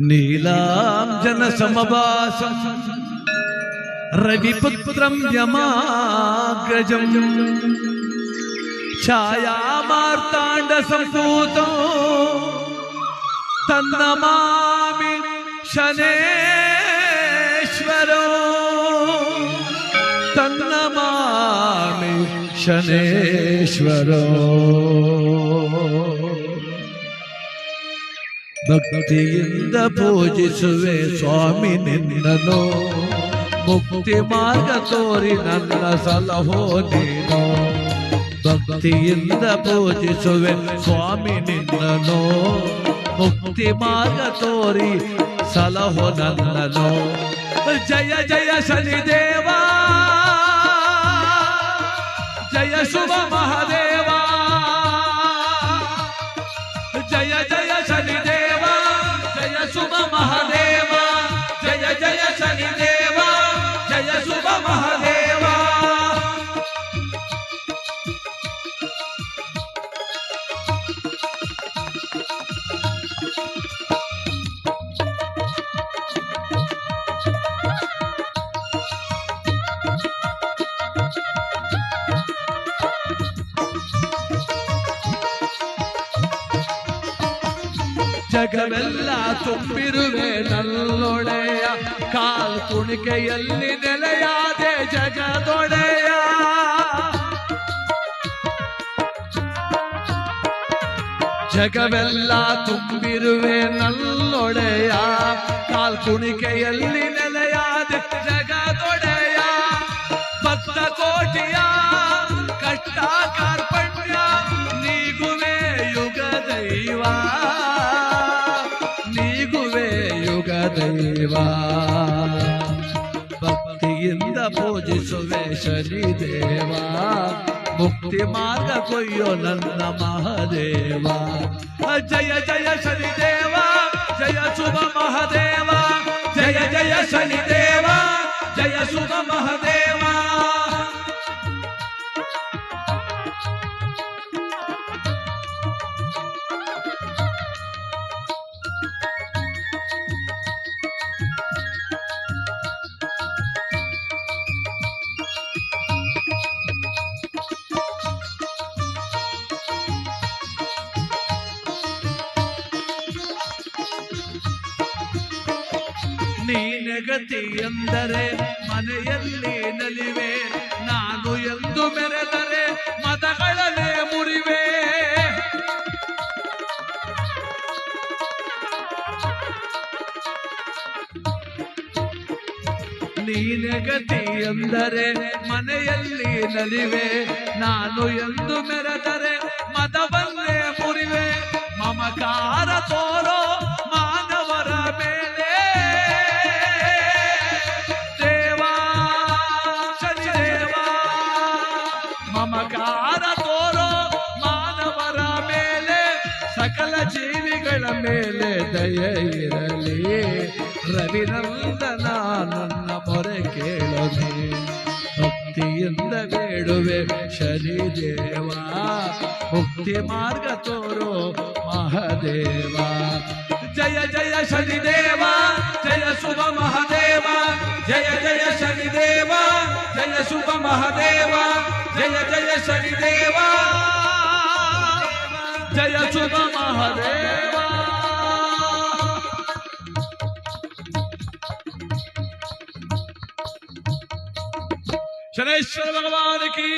ನೀಲಾಂಜನ ಸಮಭಾಸಂ ರವಿಪುತ್ರಂ ಯಮಾಗ್ರಜಂ ಛಾಯಾಮಾರ್ತಾಂಡ ಸಂಭೂತಂ ತನ್ನಮಾಮಿ ಶನೇಶ್ವರೋ ತನ್ನಮಾಮಿ ಶನೇಶ್ವರೋ. ಭಕ್ತಿಯಿಂದ ಪೂಜಿಸುವೆ ಸ್ವಾಮಿ ನಿನ್ನನು, ಮುಕ್ತಿ ಮಾರ್ಗ ತೋರಿ ನನ್ನ ಸಲಹೋ ನೀನು. ಭಕ್ತಿಯಿಂದ ಪೂಜಿಸುವೆ ಸ್ವಾಮಿ ನಿನ್ನನು, ಮುಕ್ತಿ ಮಾರ್ಗ ತೋರಿ ಸಲಹೋ ನನ್ನನು. ಜಯ ಜಯ ಶನಿದೇವ, ಜಯ ಶುಭ ಮಹಾದೇವ, ಜಯ ಜಯ ಶನಿದೇವ, ಜಯ ಶುಭ ಮಹಾದೇವ, ಜಯ ಜಯ ಶನಿದೇವ, ಜಯ ಶುಭ ಮಹಾದೇವ. ಜಗವೆಲ್ಲ ತುಂಬಿರುವೆ ನಲ್ಲೊಡೆಯ, ಕಾಲ್ ಕುಣಿಕೆಯಲ್ಲಿ ನೆಲೆಯಾದೆ ಜಗದೊಡೆಯ. ಜಗವೆಲ್ಲ ತುಂಬಿರುವೆ ನಲ್ಲೊಡೆಯ, ಕಾಲ್ ಕುಣಿಕೆಯಲ್ಲಿ ನೆಲೆಯಾದೆ ಜಗದೊಡೆಯ. ಭಕ್ತ ಕೋಟಿಯ ಕಷ್ಟ ಕಾರ್ಪಣ್ಯ ನೀಗುವೆ ಯುಗ ದೈವ, ನೀಗುವೆ ಯುಗ ದೈವ. ಭಕ್ತಿಯಿಂದ ಪೂಜಿಸುವೆ ಶನಿದೇವ, ಮುಕ್ತಿ ಮಾರ್ಗ ಕೊಯ್ಯೋ ನನ್ನ ಮಹಾದೇವ. ಜಯ ಜಯ ಶನಿದೇವ, ಜಯ ಶುಭ ಮಹಾದೇವ, ಜಯ ಜಯ ಶನಿದೇವ, ಜಯ ಶುಭ ಮಹಾದೇವ. ನೀನೆ ಗತಿ ಎಂದರೆ ಮನೆಯಲ್ಲಿ ನಲಿವೆ, ನಾನು ಎಂದು ಮೆರೆದರೆ ಮತಗಳನ್ನೇ ಮುರಿವೆ. ನೀನೆ ಗತಿ ಎಂದರೆ ಮನೆಯಲ್ಲಿ ನಲಿವೆ, ನಾನು ಎಂದು ಮೆರೆದರೆ ಮತವನ್ನೇ ಮುರಿವೆ. ಮಮಕಾರ ತೋರೋ ಮಾನವರ ಮೇಲೆ ಮಮಕಾರ ತೋರೋ ಮಾನವರ ಮೇಲೆ, ಸಕಲ ಜೀವಿಗಳ ಮೇಲೆ ದಯ ಇರಲಿ. ರವಿನಂದನ ನನ್ನ ಮೊರೆ ಕೇಳಲಿ, ಭಕ್ತಿಯಿಂದ ಬೇಡುವೆ ಶನಿದೇವ, ಮುಕ್ತಿ ಮಾರ್ಗ ತೋರೋ ಮಹಾದೇವ. ಜಯ ಜಯ ಶನಿದೇವ, ಜಯ ಶುಭ ಮಹಾದೇವ, ಜಯ ಜಯ ಶನಿದೇವ, ಜಯ ಶುಭ ಮಹಾದೇವ, ಜಯ ಜಯ ಶನಿದೇವ, ಜಯ ಶುಭ ಮಹಾದೇವ. ಶನೇಶ್ವರ ಭಗವಾನ್ ಕಿ